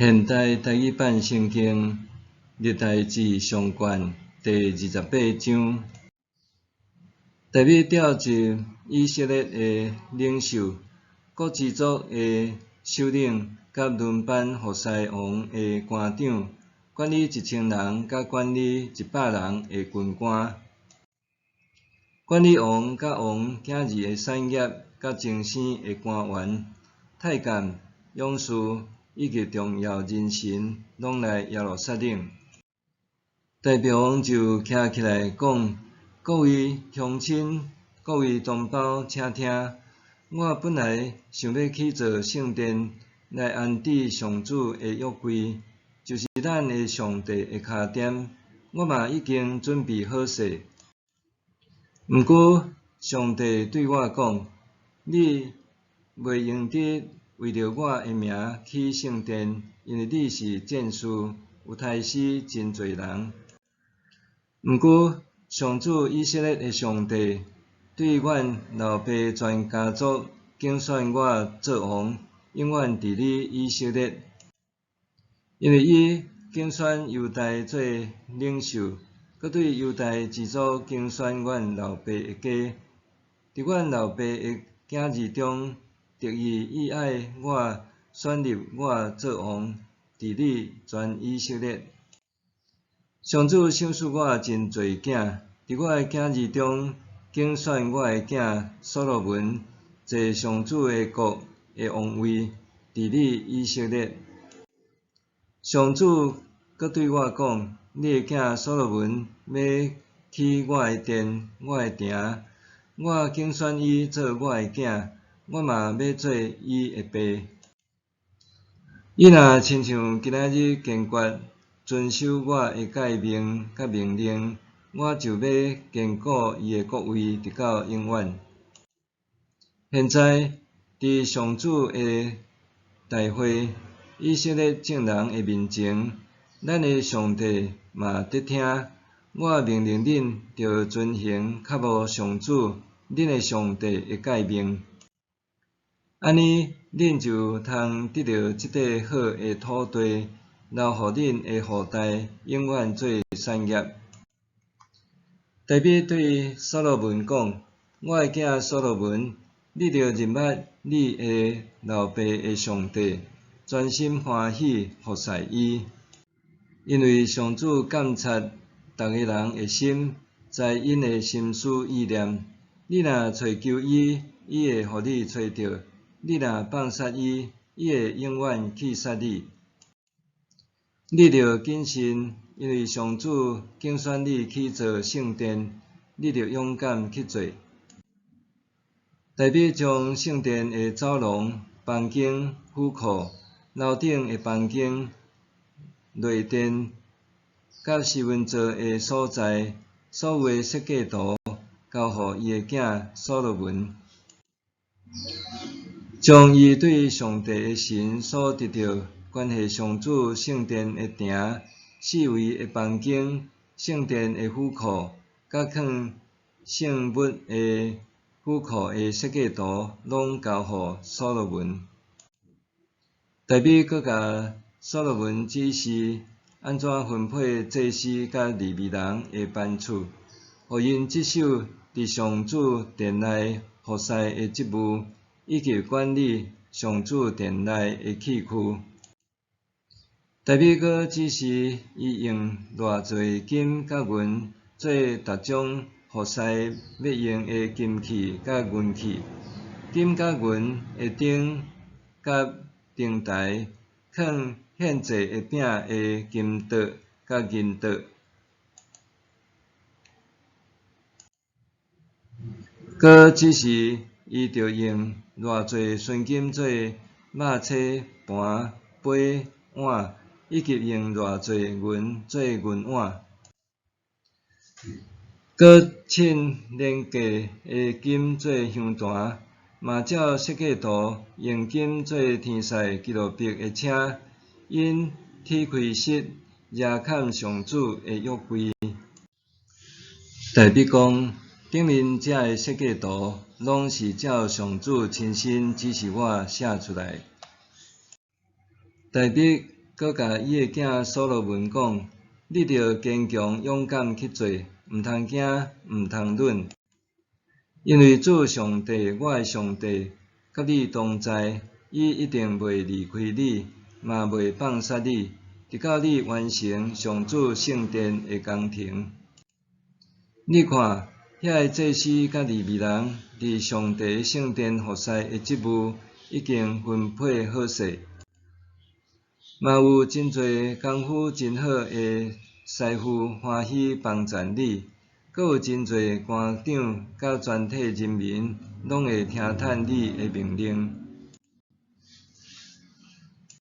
现代台语版圣经历代志上卷第28章，大卫调集以色列的领袖、各支族的首领，甲轮班服侍王的官长，管理1000人，甲管理100人的军官，管理王甲王囝儿的产业，甲征生的官员、太监、勇士。以及重要人士，拢来耶路撒冷。大卫王就徛起来讲：各位乡亲，各位同胞，请听！我本来想要去做圣殿，来安置上主的约柜，就是咱的上帝的脚点。我嘛已经准备好势。毋过，上帝对我讲：你袂用得为着我的名去圣殿，因为你是战士，有杀死真侪人。毋过，上主以色列的上帝对阮老爸全家族竞选我做王，永远伫你以色列，因为伊竞选犹大做领袖，佮对犹大支族竞选阮老爸的家，伫阮老爸的囝儿中，特意意爱我。选立我做王，治理全以色列。上主赏赐我真侪囝，伫我的囝儿中竞选我的囝所罗门，坐上主的国的王位，治理以色列。上主阁对我讲：你的囝所罗门要起我的殿，我的城，我竞选伊做我的囝，我嘛要做伊的爸。伊若亲像今仔日坚决遵守我的诫命甲命令，我就要坚固伊的国位，直到永远。现在伫上主的大会，以色列众人的面前，咱的上帝嘛伫听。我命令恁着遵行较无上主恁的上帝的诫命。安尼，恁就通得到即块好的土地，留互恁的后代永远做产业。大卫对所罗门讲：我的囝所罗门，你着认捌你的老爸的上帝，专心欢喜服侍伊，因为上主监察逐个人的心，知因的心思意念。你若找求伊，伊会互你找到。你若放杀伊，伊会永远去杀你。你着谨慎，因为上主竞选你去做圣殿，你着勇敢去做。大卫将圣殿的走廊、房间、府库、楼顶的房间、内殿，甲四分座的所在，所有的设计图，交互伊的囝所罗门。将伊对上帝的神所得到关系上主圣殿的埕、四围的房间、圣殿的府库，甲藏圣物的府库的设计图，拢交互所罗门。大卫阁甲所罗门指示安怎分配祭司甲利未人的班次，互因接手伫上主殿内服侍的职务。以及管理上主殿内的器具。大卫阁指示伊用偌侪金甲银做逐种服侍要用的金器甲银器，金甲银的顶甲灯台，放献祭的饼的金桌甲银桌。阁指示伊着用偌侪纯金做肉叉、盘、杯、碗，以及用偌侪银做银碗。阁请廉价的金做香坛，嘛照设计图用金做天使基路伯的车，因铁开室压砍上主的约柜。大卫讲。顶面这的设计图，拢是照上主亲身指示我写出来。大卫佮甲伊个囝所罗门讲：你着坚强勇敢去做，毋通惊，毋通忍，因为主上帝，我的上帝，甲你同在，伊一定袂离开你，嘛袂放杀你，直到你完成上主圣殿的工程。你看，遐个祭司甲利未人伫上帝圣殿服侍的职务已经分配好势，嘛有真侪功夫真好的师傅欢喜帮赞你，阁有真侪官长甲全体人民拢会听趁你的命令。